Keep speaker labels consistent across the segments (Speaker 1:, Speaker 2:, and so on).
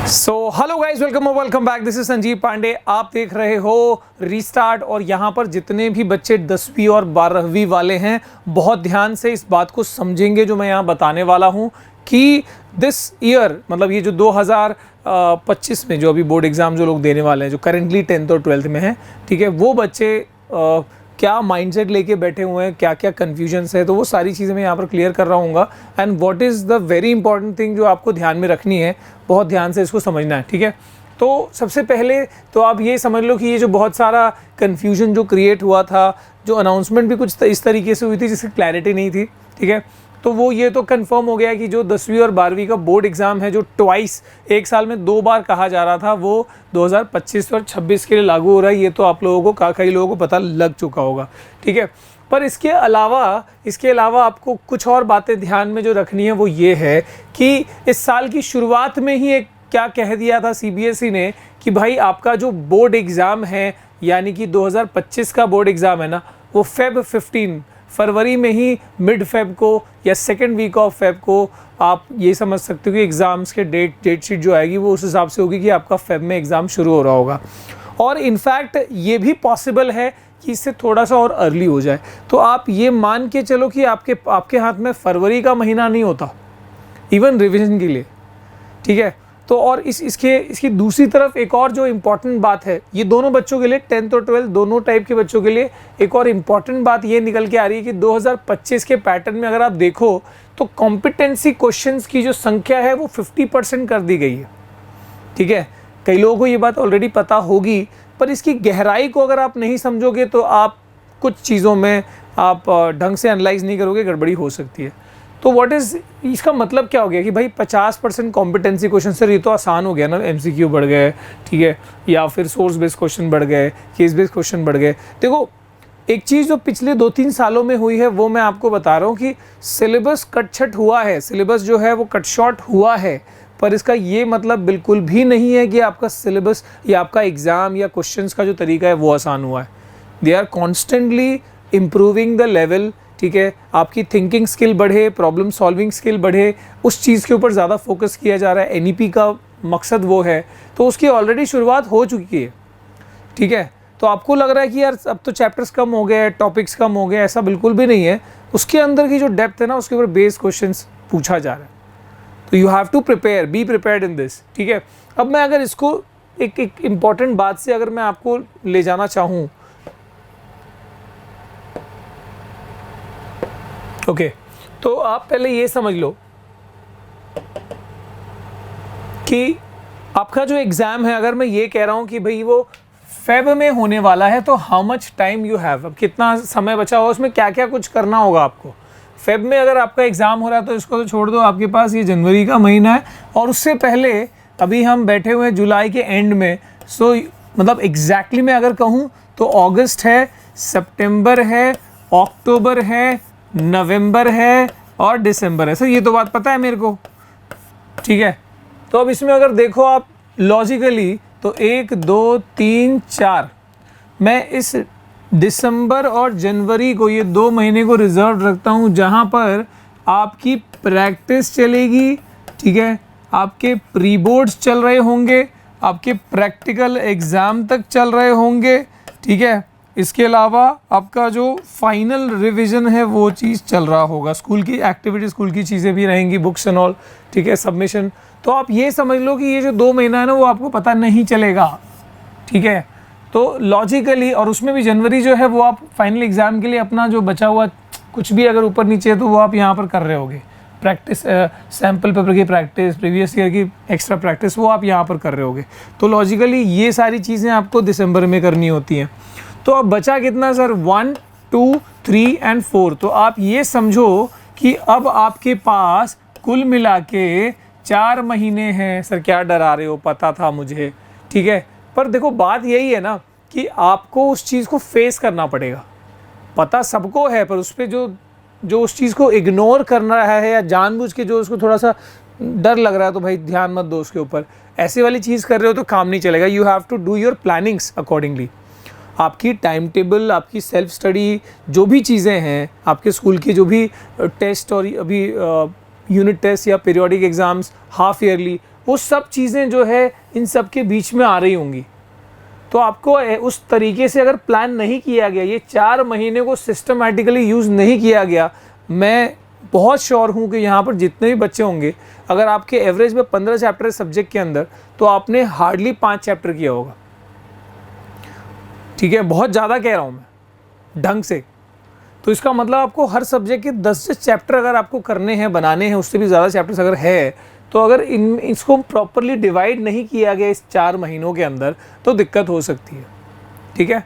Speaker 1: So hello guys, welcome back. This is Sanjeev Pandey. आप देख रहे हो रीस्टार्ट। और यहाँ पर जितने भी बच्चे 10वीं और 12वीं वाले हैं, बहुत ध्यान से इस बात को समझेंगे जो मैं यहाँ बताने वाला हूँ कि दिस ईयर, मतलब ये जो 2025 में जो अभी बोर्ड एग्ज़ाम जो लोग देने वाले हैं, जो करेंटली 10th और 12th में हैं, ठीक है, वो बच्चे क्या माइंडसेट लेके बैठे हुए हैं, क्या क्या कन्फ्यूजन्स है, तो वो सारी चीज़ें मैं यहाँ पर क्लियर कर रहा हूँ। And what is the very important thing जो आपको ध्यान में रखनी है, बहुत ध्यान से इसको समझना है, ठीक है। तो सबसे पहले तो आप ये समझ लो कि ये जो बहुत सारा कन्फ्यूजन जो क्रिएट हुआ था, जो अनाउंसमेंट भी कुछ इस तरीके से हुई थी जिसकी क्लैरिटी नहीं थी, ठीक है, तो वो ये तो कंफर्म हो गया कि जो 10वीं और 12वीं का बोर्ड एग्ज़ाम है, जो ट्वाइस एक साल में 2 बार कहा जा रहा था, वो 2025 और 26 के लिए लागू हो रहा है। ये तो आप लोगों को कई लोगों को पता लग चुका होगा, ठीक है। पर इसके अलावा आपको कुछ और बातें ध्यान में जो रखनी है वो ये है कि इस साल की शुरुआत में ही एक क्या कह दिया था सीबीएसई ने कि भाई आपका जो बोर्ड एग्ज़ाम है, यानी कि 2025 का बोर्ड एग्ज़ाम है ना, वो Feb 15 फरवरी में ही मिड फेब को या सेकेंड वीक ऑफ फेब को आप ये समझ सकते हो कि एग्ज़ाम्स के डेट शीट जो आएगी वो उस हिसाब से होगी कि आपका फेब में एग्ज़ाम शुरू हो रहा होगा। और इनफैक्ट ये भी पॉसिबल है कि इससे थोड़ा सा और अर्ली हो जाए। तो आप ये मान के चलो कि आपके हाथ में फरवरी का महीना नहीं होता इवन रिवीजन के लिए, ठीक है। तो और इसकी दूसरी तरफ एक और जो इम्पॉर्टेंट बात है, ये दोनों बच्चों के लिए 10th और 12th दोनों टाइप के बच्चों के लिए एक और इम्पॉर्टेंट बात ये निकल के आ रही है कि 2025 के पैटर्न में अगर आप देखो तो कॉम्पिटेंसी क्वेश्चंस की जो संख्या है वो 50% कर दी गई है, ठीक है। कई लोगों को ये बात ऑलरेडी पता होगी, पर इसकी गहराई को अगर आप नहीं समझोगे तो आप कुछ चीज़ों में आप ढंग से एनालाइज नहीं करोगे, गड़बड़ी हो सकती है। तो व्हाट इज़, इसका मतलब क्या हो गया कि भाई 50% कॉम्पिटेंसी क्वेश्चन, सर ये तो आसान हो गया ना, एमसीक्यू बढ़ गए, ठीक है, या फिर सोर्स बेस्ड क्वेश्चन बढ़ गए, केस बेस्ड क्वेश्चन बढ़ गए। देखो, एक चीज़ जो पिछले 2-3 सालों में हुई है वो मैं आपको बता रहा हूँ कि सिलेबस कट हुआ है, सिलेबस जो है वो कट शॉर्ट हुआ है, पर इसका ये मतलब बिल्कुल भी नहीं है कि आपका सिलेबस या आपका एग्ज़ाम या क्वेश्चंस का जो तरीका है वो आसान हुआ है। They are constantly improving the level, ठीक है। आपकी थिंकिंग स्किल बढ़े, प्रॉब्लम सॉल्विंग स्किल बढ़े, उस चीज़ के ऊपर ज़्यादा फोकस किया जा रहा है। एनईपी का मकसद वो है, तो उसकी ऑलरेडी शुरुआत हो चुकी है, ठीक है। तो आपको लग रहा है कि यार अब तो चैप्टर्स कम हो गए, टॉपिक्स कम हो गए, ऐसा बिल्कुल भी नहीं है। उसके अंदर की जो डेप्थ है ना, उसके ऊपर बेस क्वेश्चंस पूछा जा रहा है। तो you have to prepare, be prepared in this, ठीक है। अब मैं अगर इसको एक इम्पॉर्टेंट बात से अगर मैं आपको ले जाना चाहूँ, ओके, तो आप पहले ये समझ लो कि आपका जो एग्ज़ाम है, अगर मैं ये कह रहा हूँ कि भाई वो फेब में होने वाला है, तो how much time you have, अब कितना समय बचा हुआ, उसमें क्या क्या कुछ करना होगा आपको। फेब में अगर आपका एग्ज़ाम हो रहा है तो इसको तो छोड़ दो, आपके पास ये जनवरी का महीना है और उससे पहले अभी हम बैठे हुए हैं जुलाई के एंड में। सो मतलब एग्जैक्टली मैं अगर कहूँ तो अगस्त है, सितंबर है, अक्टूबर है, नवंबर है और दिसंबर है। सर ये तो बात पता है मेरे को, ठीक है। तो अब इसमें अगर देखो आप लॉजिकली, तो 1 2 3 4 मैं इस दिसंबर और जनवरी को, ये 2 महीने को रिजर्व रखता हूँ जहाँ पर आपकी प्रैक्टिस चलेगी, ठीक है। आपके प्री बोर्ड्स चल रहे होंगे, आपके प्रैक्टिकल एग्ज़ाम तक चल रहे होंगे, ठीक है। इसके अलावा आपका जो फाइनल रिवीजन है वो चीज़ चल रहा होगा, स्कूल की एक्टिविटी, स्कूल की चीज़ें भी रहेंगी, बुक्स एंड ऑल, ठीक है, सबमिशन। तो आप ये समझ लो कि ये जो 2 महीना है ना, वो आपको पता नहीं चलेगा, ठीक है। तो लॉजिकली, और उसमें भी जनवरी जो है वो आप फाइनल एग्ज़ाम के लिए अपना जो बचा हुआ कुछ भी अगर ऊपर नीचे है तो वो आप यहाँ पर कर रहे होगे, प्रैक्टिस, सैम्पल पेपर की प्रैक्टिस, प्रीवियस ईयर की एक्स्ट्रा प्रैक्टिस, वो आप यहाँ पर कर रहे होगे। तो लॉजिकली ये सारी चीज़ें आपको दिसंबर में करनी होती हैं। तो अब बचा कितना सर, 1 2 3 एंड 4। तो आप ये समझो कि अब आपके पास कुल मिला के 4 महीने हैं। सर क्या डरा रहे हो, पता था मुझे, ठीक है। पर देखो बात यही है ना कि आपको उस चीज़ को फेस करना पड़ेगा। पता सबको है, पर उस पर जो उस चीज़ को इग्नोर कर रहा है या जानबूझ के जो उसको थोड़ा सा डर लग रहा है, तो भाई ध्यान मत दो उसके ऊपर। ऐसी वाली चीज़ कर रहे हो तो काम नहीं चलेगा। You have to do your plannings accordingly. आपकी टाइम टेबल, आपकी सेल्फ स्टडी, जो भी चीज़ें हैं, आपके स्कूल की जो भी टेस्ट और अभी यूनिट टेस्ट या पीरियोडिक एग्ज़ाम्स हाफ ईयरली, वो सब चीज़ें जो है इन सब के बीच में आ रही होंगी। तो आपको उस तरीके से अगर प्लान नहीं किया गया, ये 4 महीने को सिस्टमैटिकली यूज़ नहीं किया गया, मैं बहुत श्योर हूँ कि यहाँ पर जितने भी बच्चे होंगे, अगर आपके एवरेज में 15 चैप्टर है सब्जेक्ट के अंदर, तो आपने हार्डली 5 चैप्टर किया होगा। ठीक है, बहुत ज़्यादा कह रहा हूँ मैं ढंग से। तो इसका मतलब आपको हर सब्जेक्ट के 10 से चैप्टर अगर आपको करने हैं, बनाने हैं, उससे भी ज़्यादा चैप्टर्स अगर है, तो अगर इसको प्रॉपरली डिवाइड नहीं किया गया इस 4 महीनों के अंदर, तो दिक्कत हो सकती है। ठीक है,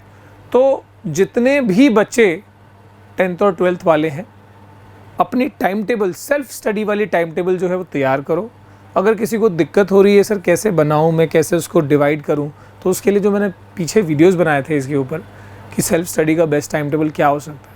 Speaker 1: तो जितने भी बच्चे 10th और 12th वाले हैं, अपनी टाइम टेबल, सेल्फ स्टडी वाली टाइम टेबल जो है वो तैयार करो। अगर किसी को दिक्कत हो रही है सर कैसे बनाऊँ मैं, कैसे उसको डिवाइड करूँ, तो उसके लिए जो मैंने पीछे वीडियोज़ बनाए थे इसके ऊपर कि सेल्फ स्टडी का बेस्ट टाइम टेबल क्या हो सकता है।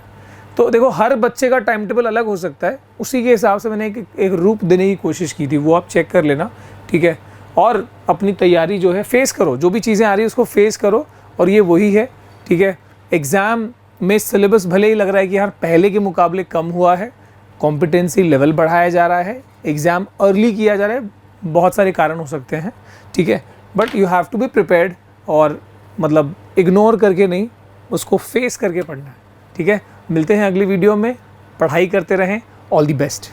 Speaker 1: तो देखो हर बच्चे का टाइम टेबल अलग हो सकता है, उसी के हिसाब से मैंने एक रूप देने की कोशिश की थी, वो आप चेक कर लेना। ठीक है, और अपनी तैयारी जो है फेस करो, जो भी चीज़ें आ रही है उसको फेस करो, और ये वही है। ठीक है, एग्ज़ाम में सिलेबस भले ही लग रहा है कि यार पहले के मुकाबले कम हुआ है, कॉम्पिटेंसी लेवल बढ़ाया जा रहा है, एग्ज़ाम अर्ली किया जा रहा है, बहुत सारे कारण हो सकते हैं। ठीक है, but you have to be prepared, और मतलब इग्नोर करके नहीं, उसको फेस करके पढ़ना है। ठीक है, मिलते हैं अगली वीडियो में, पढ़ाई करते रहें, ऑल दी बेस्ट।